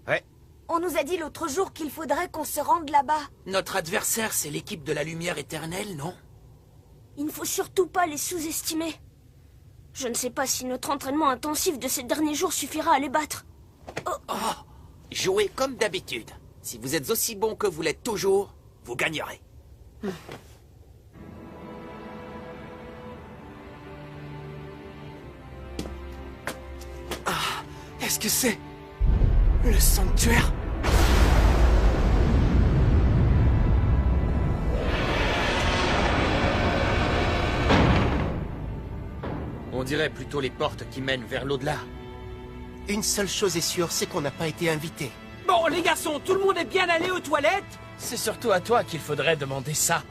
Ouais. On nous a dit l'autre jour qu'il faudrait qu'on se rende là-bas. Notre adversaire, c'est l'équipe de la lumière éternelle, non? Il ne faut surtout pas les sous-estimer. Je ne sais pas si notre entraînement intensif de ces derniers jours suffira à les battre. Jouez comme d'habitude. Si vous êtes aussi bon que vous l'êtes toujours, vous gagnerez. Est-ce que c'est... le sanctuaire? On dirait plutôt les portes qui mènent vers l'au-delà. Une seule chose est sûre, c'est qu'on n'a pas été invités. Bon, les garçons, tout le monde est bien allé aux toilettes? C'est surtout à toi qu'il faudrait demander ça.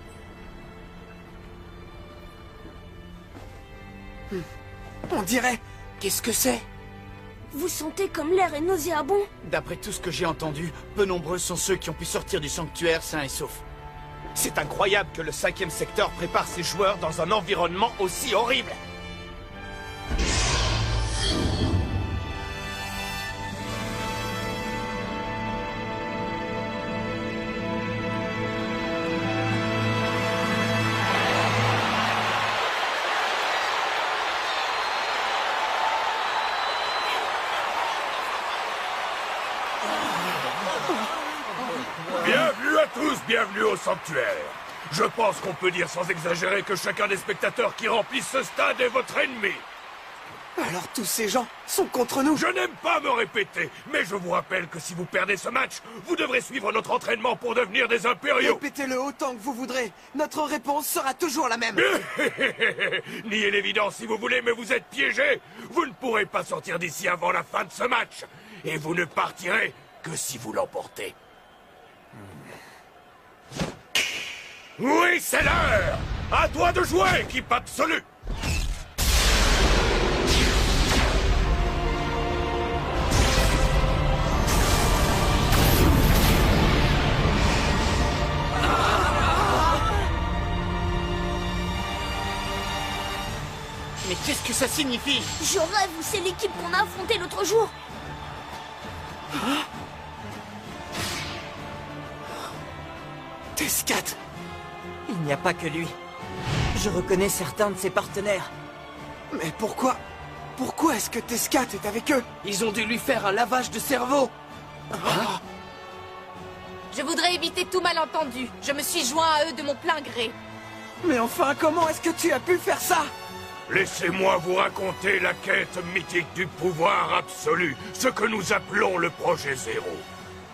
On dirait... Qu'est-ce que c'est? Vous sentez comme l'air est nauséabond? D'après tout ce que j'ai entendu, peu nombreux sont ceux qui ont pu sortir du sanctuaire sains et saufs. C'est incroyable que le 5e secteur prépare ses joueurs dans un environnement aussi horrible. Bienvenue à tous, bienvenue au sanctuaire. Je pense qu'on peut dire sans exagérer que chacun des spectateurs qui remplissent ce stade est votre ennemi. Alors tous ces gens sont contre nous? Je n'aime pas me répéter, mais je vous rappelle que si vous perdez ce match, vous devrez suivre notre entraînement pour devenir des impériaux. Répétez-le autant que vous voudrez. Notre réponse sera toujours la même. Niez l'évidence si vous voulez, mais vous êtes piégés. Vous ne pourrez pas sortir d'ici avant la fin de ce match. Et vous ne partirez que si vous l'emportez. Oui, c'est l'heure! À toi de jouer, équipe absolue! Mais qu'est-ce que ça signifie? Je rêve, c'est l'équipe qu'on a affrontée l'autre jour. Tescat! Il n'y a pas que lui. Je reconnais certains de ses partenaires. Mais pourquoi... pourquoi est-ce que Tescat est avec eux? Ils ont dû lui faire un lavage de cerveau. Je voudrais éviter tout malentendu. Je me suis joint à eux de mon plein gré. Mais enfin, comment est-ce que tu as pu faire ça? Laissez-moi vous raconter la quête mythique du pouvoir absolu, ce que nous appelons le Projet Zéro.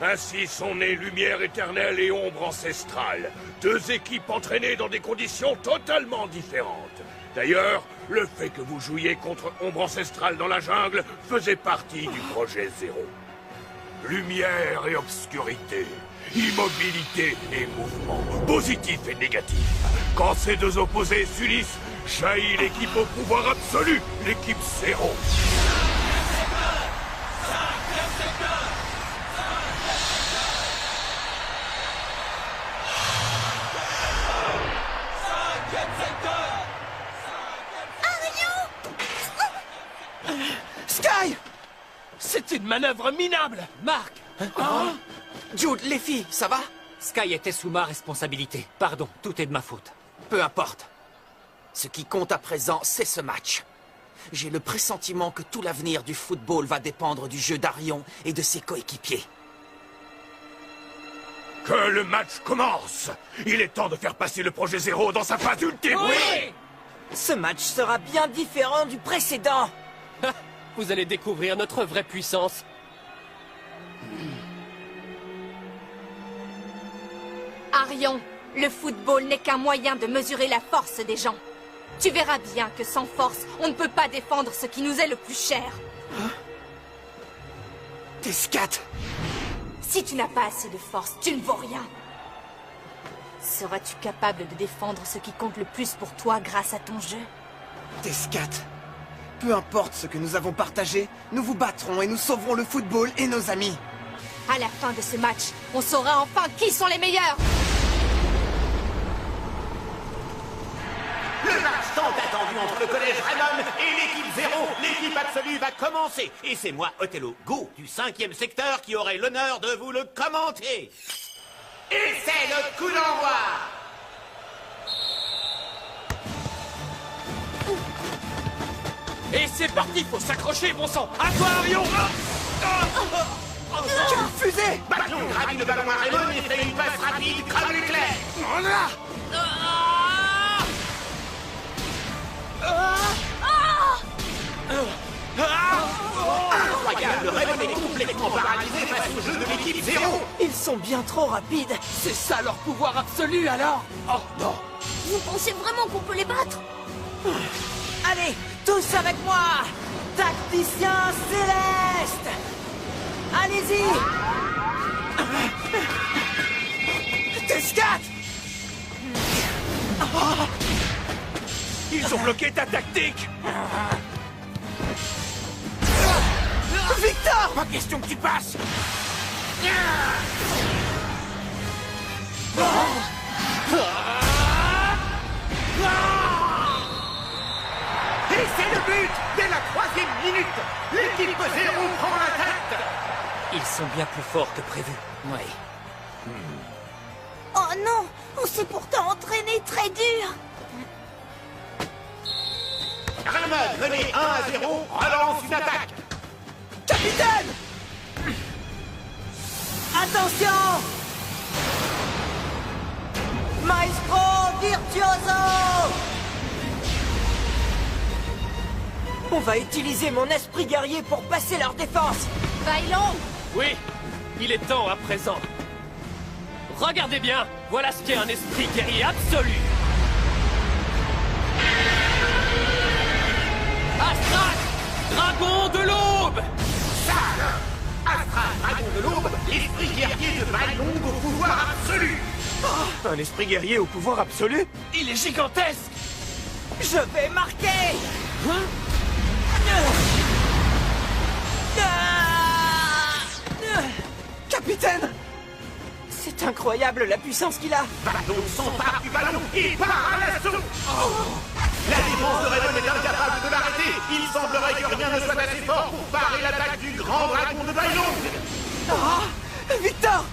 Ainsi sont nées Lumière éternelle et Ombre ancestrale, deux équipes entraînées dans des conditions totalement différentes. D'ailleurs, le fait que vous jouiez contre Ombre ancestrale dans la jungle faisait partie du Projet Zéro. Lumière et obscurité, immobilité et mouvement, positif et négatif. Quand ces deux opposés s'unissent, jaillit l'équipe au pouvoir absolu, l'équipe Zéro. Sky! C'est une manœuvre minable! Marc! Jude, les filles, ça va? Sky était sous ma responsabilité. Pardon, tout est de ma faute. Peu importe. Ce qui compte à présent, c'est ce match. J'ai le pressentiment que tout l'avenir du football va dépendre du jeu d'Arion et de ses coéquipiers. Que le match commence! Il est temps de faire passer le Projet Zéro dans sa phase ultime! Oui! Ce match sera bien différent du précédent. Vous allez découvrir notre vraie puissance. Arion, le football n'est qu'un moyen de mesurer la force des gens. Tu verras bien que sans force, on ne peut pas défendre ce qui nous est le plus cher. Tescat! Si tu n'as pas assez de force, tu ne vaux rien. Seras-tu capable de défendre ce qui compte le plus pour toi grâce à ton jeu? Tescat! Peu importe ce que nous avons partagé, nous vous battrons et nous sauverons le football et nos amis. À la fin de ce match, on saura enfin qui sont les meilleurs. Le match tant attendu entre le collège Raymond et l'équipe 0. L'équipe absolue va commencer. Et c'est moi, Othello Go, du 5e secteur, qui aurai l'honneur de vous le commenter. Et c'est le coup d'envoi. Et c'est parti, faut s'accrocher, bon sang. À toi, Arion. Quelle fusée! Bâton gravit le ballon à Raymond et fait une passe rapide comme l'éclair. Incroyable, Raymond est complètement paralysé face au jeu de l'équipe 0. Ils sont bien trop rapides. C'est ça leur pouvoir absolu, alors? Oh, non. Vous pensez vraiment qu'on peut les battre? Allez, tous avec moi! Tacticien céleste! Allez-y! Tescat! Ils ont bloqué ta tactique. Victor! Pas question que tu passes. Et c'est le but dès la 3e minute. L'équipe 0 prend l'attaque. Ils sont bien plus forts que prévu. Ouais. Oh non! On s'est pourtant entraîné très dur! Raymond, mené 1-0, relance une attaque. Capitaine! Attention! Maestro virtuoso! On va utiliser mon esprit guerrier pour passer leur défense! Bailon! Oui, il est temps à présent. Regardez bien, voilà ce qu'est un esprit guerrier absolu. Astral, dragon de l'aube. Astral, dragon de l'aube, l'esprit guerrier de Bailon au pouvoir absolu. Un esprit guerrier au pouvoir absolu? Il est gigantesque. Je vais marquer! Capitaine! C'est incroyable la puissance qu'il a! Bailon s'empare du ballon et part à l'assaut. La défense de Raymond est incapable de l'arrêter. Il semblerait que rien ne soit assez fort pour parer l'attaque du grand dragon de Bailon. Victor!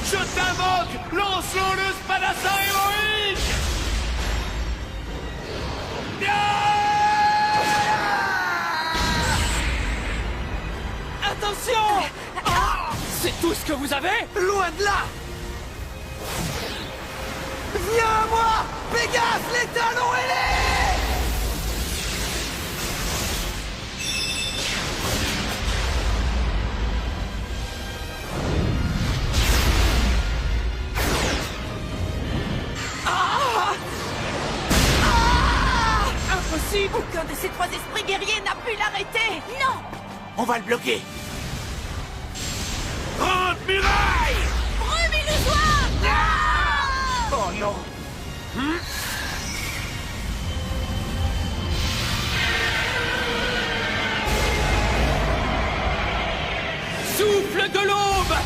Je t'invoque, lançons le spadassin héroïque. Attention! C'est tout ce que vous avez? Loin de là! Viens à moi! Pégase, les talons ailés! Impossible! Aucun de ces 3 esprits guerriers n'a pu l'arrêter! Non! On va le bloquer. Grande muraille! Brume illusoire! Oh non! Souffle de l'aube!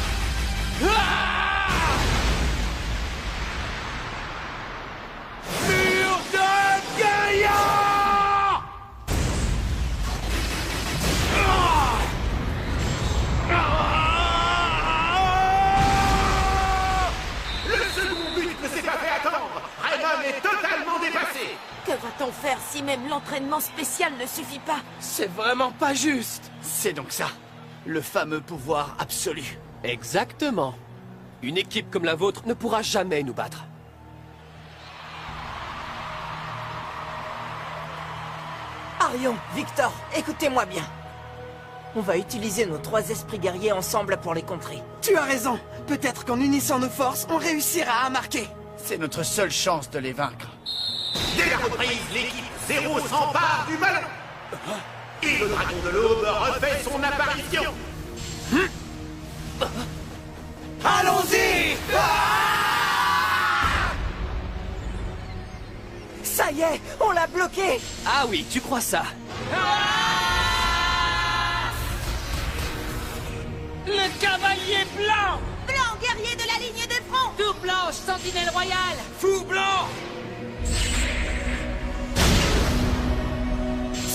Mur de Gaïa! Le second but ne s'est pas fait attendre. Raymond est totalement dépassé. Que va-t-on faire si même l'entraînement spécial ne suffit pas? C'est vraiment pas juste. C'est donc ça, le fameux pouvoir absolu. Exactement. Une équipe comme la vôtre ne pourra jamais nous battre. Arion, Victor, écoutez-moi bien. On va utiliser nos 3 esprits guerriers ensemble pour les contrer. Tu as raison. Peut-être qu'en unissant nos forces, on réussira à marquer. C'est notre seule chance de les vaincre. Dès la reprise, l'équipe 0 s'empare du ballon. Et le dragon de l'aube refait son apparition. Allons-y! Ça y est, on l'a bloqué! Ah oui, tu crois ça? Le cavalier blanc! Blanc, guerrier de la ligne de front! Tour blanche, sentinelle royale! Fou blanc!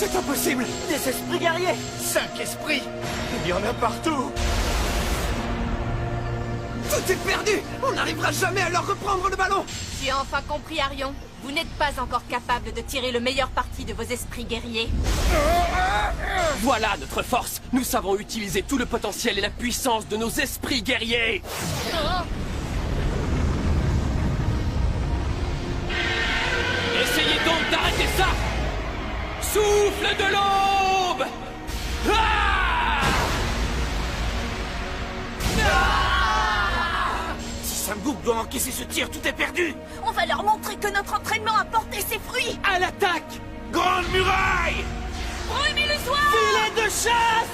C'est impossible! Des esprits guerriers! 5 esprits! Il y en a partout! Tout est perdu! On n'arrivera jamais à leur reprendre le ballon! Tu as enfin compris, Arion. Vous n'êtes pas encore capable de tirer le meilleur parti de vos esprits guerriers. Voilà notre force. Nous savons utiliser tout le potentiel et la puissance de nos esprits guerriers. Essayez donc d'arrêter ça. Souffle de l'aube. Si Samgouk doit encaisser ce tir, tout est perdu! On va leur montrer que notre entraînement a porté ses fruits. À l'attaque. Grande muraille! Brume illusoire. Filet de chasse!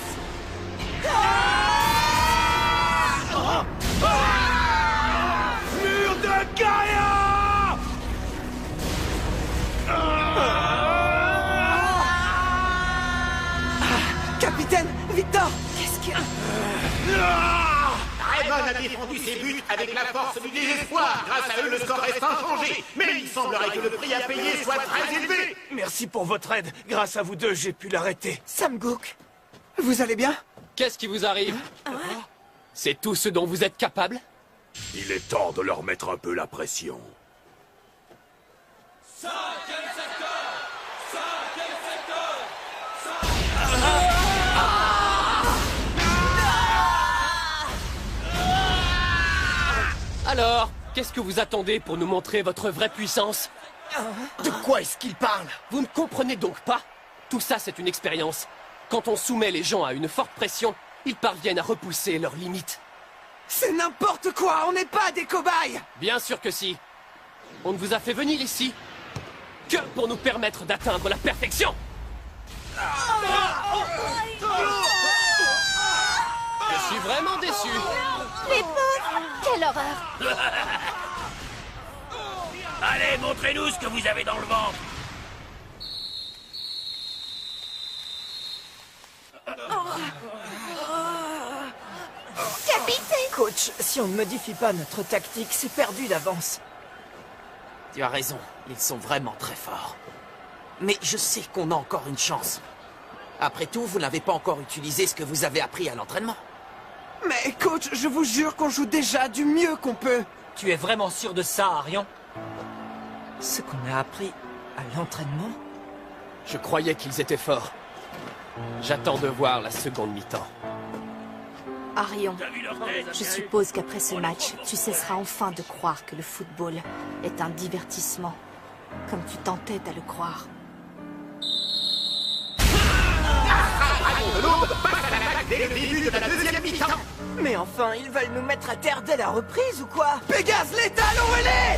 Mur de Gaïa! Capitaine! Victor! Qu'est-ce que... Raymond a défendu ses buts avec la force du désespoir. Grâce à eux, le score reste inchangé. Mais il semblerait que le prix à payer soit très élevé. Merci pour votre aide. Grâce à vous deux, j'ai pu l'arrêter. Samgouk! Vous allez bien? Qu'est-ce qui vous arrive? C'est tout ce dont vous êtes capable? Il est temps de leur mettre un peu la pression. Alors, qu'est-ce que vous attendez pour nous montrer votre vraie puissance? De quoi est-ce qu'il parle? Vous ne comprenez donc pas? Tout ça, c'est une expérience. Quand on soumet les gens à une forte pression, ils parviennent à repousser leurs limites. C'est n'importe quoi! On n'est pas des cobayes! Bien sûr que si. On ne vous a fait venir ici que pour nous permettre d'atteindre la perfection. Je suis vraiment déçu. Les pauvres! Quelle horreur! Allez, montrez-nous ce que vous avez dans le ventre. Capitaine! Coach, si on ne modifie pas notre tactique, c'est perdu d'avance. Tu as raison, ils sont vraiment très forts. Mais je sais qu'on a encore une chance. Après tout, vous n'avez pas encore utilisé ce que vous avez appris à l'entraînement. Mais coach, je vous jure qu'on joue déjà du mieux qu'on peut. Tu es vraiment sûr de ça, Arion? Ce qu'on a appris à l'entraînement? Je croyais qu'ils étaient forts. J'attends de voir la seconde mi-temps. Arion, je suppose qu'après ce match, tu cesseras enfin de croire que le football est un divertissement, comme tu tentais à le croire. De l'aube passe à l'attaque dès le début de la deuxième mi-temps. Mais enfin, ils veulent nous mettre à terre dès la reprise ou quoi? Pégase létal, où elle est?